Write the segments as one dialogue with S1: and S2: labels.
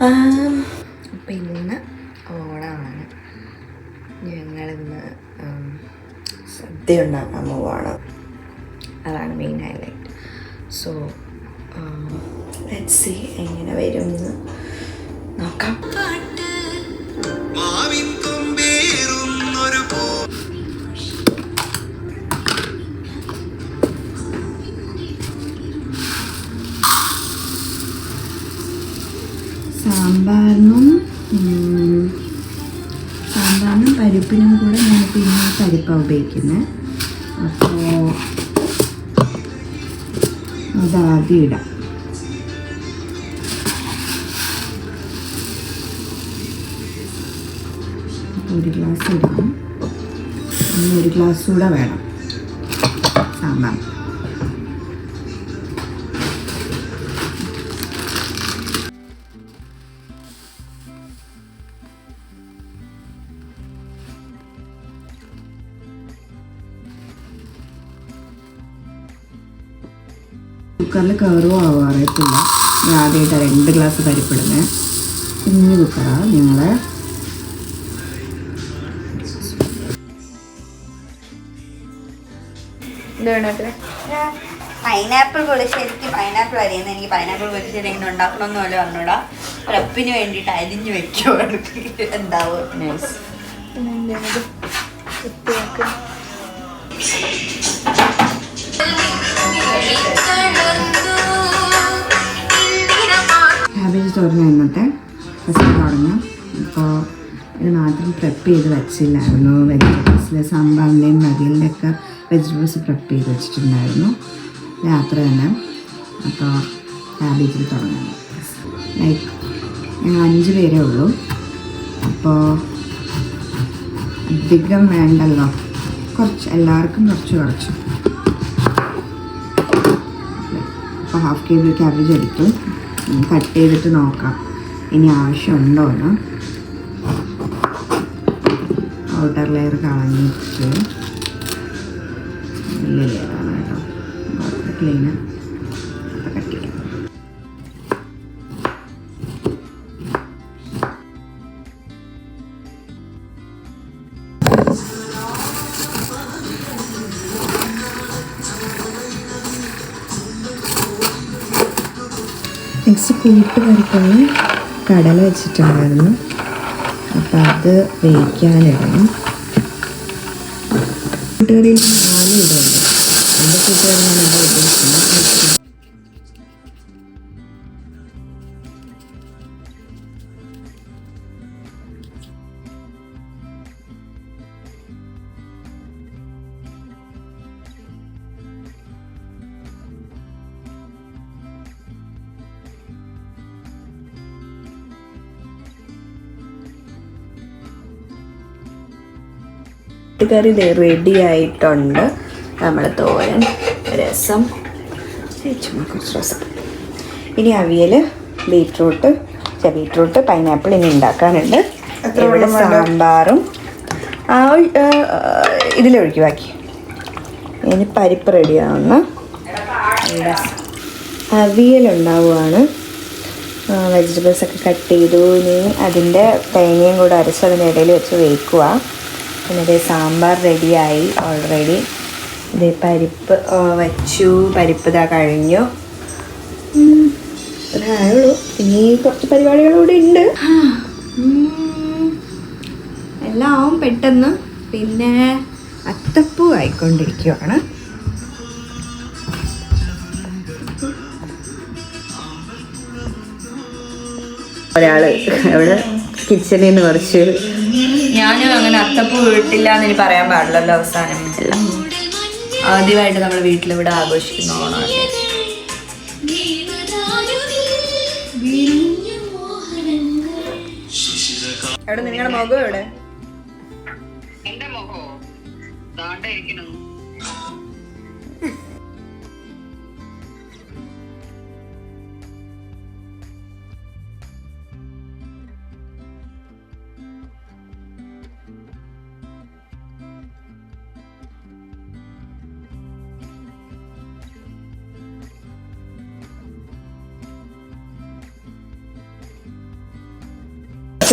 S1: അപ്പം ഇന്ന് ഓണമാണ്. ഞങ്ങളിന്ന് സദ്യ ഉണ്ടാക്കാൻ പോവാണ്. അതാണ് main highlight. So let's see എങ്ങനെ വരും എന്ന് നോക്കാം. സാമ്പാറിനും പരിപ്പിനും കൂടെ ഞാനിപ്പോൾ ഇന്ന് പരിപ്പാണ് ഉപയോഗിക്കുന്നത്. അപ്പോൾ അതാദ്യം ഇടാം. ഒരു ഗ്ലാസ് ഇടാം. ഇനി ഒരു ഗ്ലാസ് കൂടെ വേണം സാമ്പാർ. കുക്കറിൽ കയറുമോ ആവോ അറിയത്തില്ല. ഞാൻ ആദ്യമായിട്ടാണ് 2 ഗ്ലാസ് പരിപ്പിടുന്നത്. കുഞ്ഞു കുക്കറാണ് ഞങ്ങളെ.
S2: പൈനാപ്പിൾ പുളിശ്ശേരിക്ക് പൈനാപ്പിൾ അരിയുന്നത് എനിക്ക് പൈനാപ്പിൾ പുളിശ്ശേരി എങ്ങനെ ഉണ്ടാക്കണമെന്ന് പോലെ പറഞ്ഞൂടാ. റപ്പിന് വേണ്ടിയിട്ട് അരിഞ്ഞു വെക്കുവാണ്. എന്താവും
S1: ക്യാബേജ് തോരന ഇന്നത്തെ ഫസ്റ്റ് തുടങ്ങാം. അപ്പോൾ ഇത് മാത്രം പ്രെപ്പ് ചെയ്ത് വെച്ചില്ലായിരുന്നു. വെജിറ്റബിൾസിൽ സാമ്പാറിൻ്റെയും മതിലിൻ്റെയൊക്കെ വെജിറ്റബിൾസ് പ്രെപ്പ് ചെയ്ത് വെച്ചിട്ടുണ്ടായിരുന്നു രാത്രി തന്നെ. അപ്പോൾ ക്യാബേജിൽ തുടങ്ങാം. ലൈക്ക് ഞങ്ങൾ 5 പേരേ ഉള്ളൂ. അപ്പോൾ അധികം വേണ്ടല്ലോ, കുറച്ച് എല്ലാവർക്കും കുറച്ച്. അപ്പോൾ ½ kg ക്യാബേജ് എടുത്തു. കട്ട് ചെയ്തിട്ട് നോക്കാം ഇനി ആവശ്യമുണ്ടോ എന്ന്. ഔട്ടർ ലെയർ കളഞ്ഞിട്ട് വലിയ ലെയറാണ് കേട്ടോ, ക്ലീന് കട്ട് ചെയ്യാം. നെക്സ്റ്റ് കൂട്ടുകറിക്കുള്ള കടല വെച്ചിട്ടുണ്ടായിരുന്നു. അപ്പോൾ അത് വേവിക്കാനിടണം. കൂട്ടുകറിയിൽ പാല് ഇടുന്നുണ്ട്. എൻ്റെ കൂട്ടുകറി ഞാൻ ഇവിടെ ഉദ്ദേശിക്കുന്നത്. കറി റെഡി ആയിട്ടുണ്ട്. നമ്മൾ തോരൻ, രസം, കുറച്ച് രസം. ഇനി അവിയൽ, ബീട്രൂട്ട്, പൈനാപ്പിൾ ഇനി ഉണ്ടാക്കാനുണ്ട്. ഇവിടെ സാമ്പാറും ഇതിലൊഴുക്കി ബാക്കി. ഇനി പരിപ്പ് റെഡിയാവുന്ന അവിയലുണ്ടാവുകയാണ്. വെജിറ്റബിൾസൊക്കെ കട്ട് ചെയ്തു. ഇനി അതിൻ്റെ തേങ്ങയും കൂടെ അരച്ച് അതിൻ്റെ ഇടയിൽ വെച്ച് വേക്കുക. പിന്നെ ഇതേ സാമ്പാർ റെഡിയായി ഓൾറെഡി. ഇതേ പരിപ്പ് വച്ചു. പരിപ്പ് ഇതാ കഴിഞ്ഞു. അതായുള്ളൂ. ഇനി കുറച്ച് പരിപാടികളൂടെ ഉണ്ട്. എല്ലാം ആവും പെട്ടെന്ന്. പിന്നെ അത്തപ്പൂ ആയിക്കൊണ്ടിരിക്കുകയാണ്. ഒരാള് അവിടെ കിച്ചണിൽ നിന്ന് കുറച്ച്, ഞാനും അങ്ങനെ അത്തപ്പൂ വീട്ടില്ല എന്ന് പറയാൻ പാടില്ലല്ലോ. അവസാനം എല്ലാം ആദ്യമായിട്ട് നമ്മൾ വീട്ടിലിവിടെ ആഘോഷിക്കുന്ന ഓണമാണ്. എവിടെ നിങ്ങളുടെ മുഖം എവിടെ?
S3: എന്റെ മുഖോ ഇരിക്കുന്നു.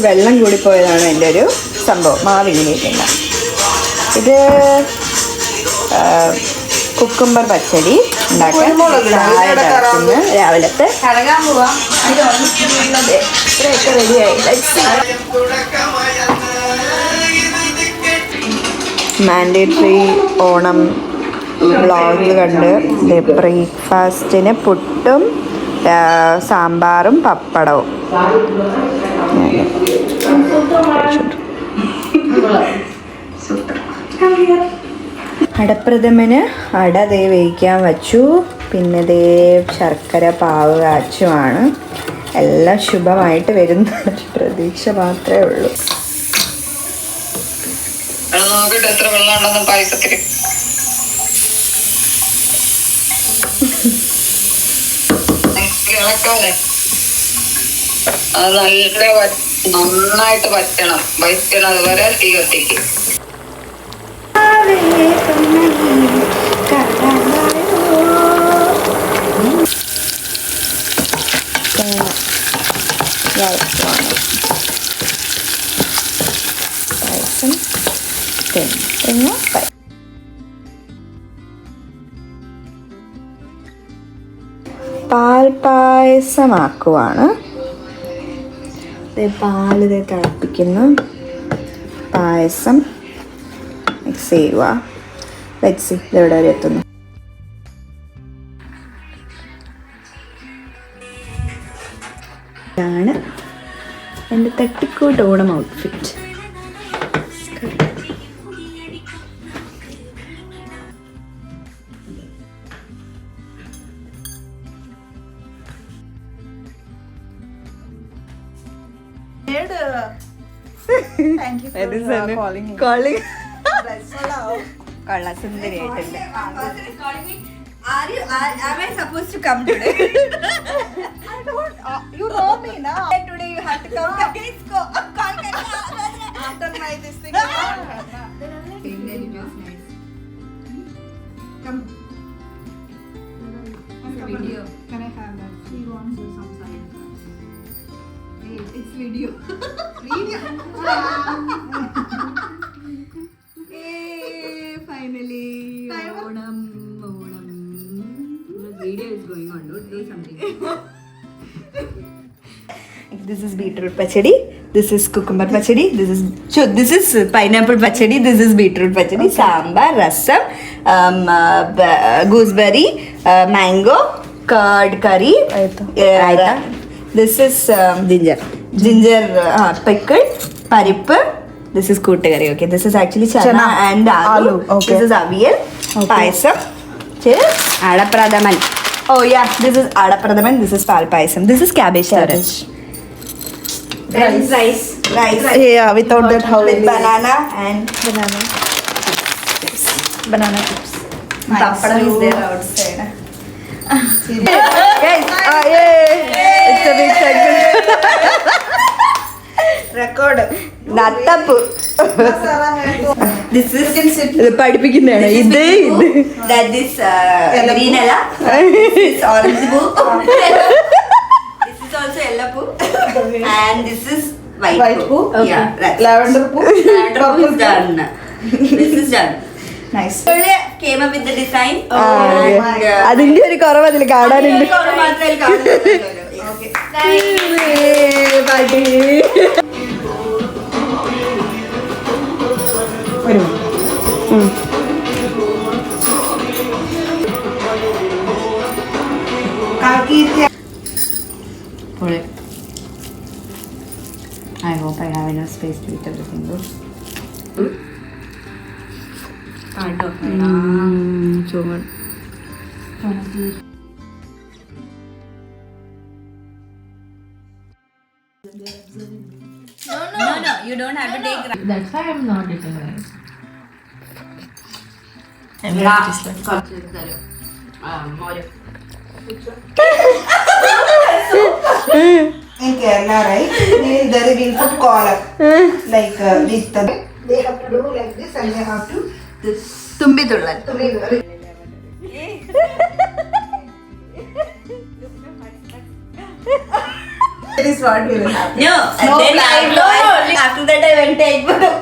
S1: വെള്ളം കൂടിപ്പോയതാണ് എൻ്റെ ഒരു സംഭവം. മാവ് ഇങ്ങനെ ഇരിക്കുന്ന ഇത് കുക്കുംബർ പച്ചടി ഉണ്ടാക്കാൻ രാവിലത്തെ
S2: കറങ്ങാൻ പോവാം.
S1: ഇത്രയൊക്കെ റെഡിയായി. മാൻഡേറ്ററി ഓണം വ്ളോഗ് കണ്ട് ബ്രേക്ക്ഫാസ്റ്റിന് പുട്ടും സാമ്പാറും പപ്പടവും. അടപ്രഥമന് അട ദേ വേവിക്കാൻ വച്ചു. പിന്നെ ദേ ശർക്കര പാവ് കാച്ചുമാണ്. എല്ലാം ശുഭമായിട്ട് വരുന്ന പ്രതീക്ഷ മാത്രമേ ഉള്ളൂ.
S3: നോക്കിട്ട് എത്ര വെള്ളം ഉണ്ടെന്ന് പായസത്തിൽ. ഇളക്കാതെ അത് നന്നായിട്ട് വറ്റണം. അതുവരെ തീ കത്തിക്ക്. പാൽപ്പായസമാക്കുവാണ്. പാല് തിളപ്പിക്കുന്നു. പായസം മിക്സ് ചെയ്യുക. വെച്ച് ഇതെവിടെ വരെ എത്തുന്നു. ഇതാണ് എൻ്റെ തട്ടിക്കൂട്ട് ഓണം ഔട്ട്ഫിറ്റ്. സുന്ദരിയായിട്ടുണ്ട്.
S2: Am I supposed to come today?
S4: You know me now.
S2: Today you have to come. Please go.
S4: After my this thing. Come.
S2: Video.
S4: Can I have that? She wants some sign. Hey, it's video. Video. Hey, finally. Onam.
S2: Video is going on. Don't do something.
S1: This is beetroot pachadi. This is cucumber pachadi. This is pineapple pachadi. This is beetroot pachadi. Okay. Sambar, rasam, gooseberry, mango, curd curry. Raita. This is ginger pickle, parippu. This is koottagari. Okay. This is actually chana and aloo. Okay. This is aviyal. Okay. Payasam. Cheers.
S2: Adapradhaman.
S1: Oh yeah, this is adapradhaman. This is pal payasam. This is cabbage torrent. Rice.
S4: Yeah, without that how
S1: with banana and banana chips. Pappadam is there outside. Guys, it's a big segment.
S4: record.
S1: Nattappu. This is പഠിപ്പിക്കുന്നതാണ്. ഇത്
S2: That is green ella. This is orange poo. This is also yellow poo. And this is white poo.
S4: Okay.
S2: Yeah, that's
S4: Lavender poo.
S2: Lavender poo is done. This is done.
S1: nice.
S2: So we came up with the design.
S1: അതിന്റെ ഒരു കുറവ് അതിൽ കാണാനുണ്ട്.
S2: മാത്രമേ കാണുന്നുള്ളൂ. Okay.
S1: I hope I have enough space to eat everything though. Chungan.
S2: No, you don't have to take.
S5: That's why I'm not eating rice.
S4: In Kerala, right? There will put collar. Like this. They have to do like this and they have to this.
S2: Thumbi Thullal.
S4: That is what we will have.
S2: No, and
S4: No
S2: then
S4: plan.
S2: after that I went to Eggborough.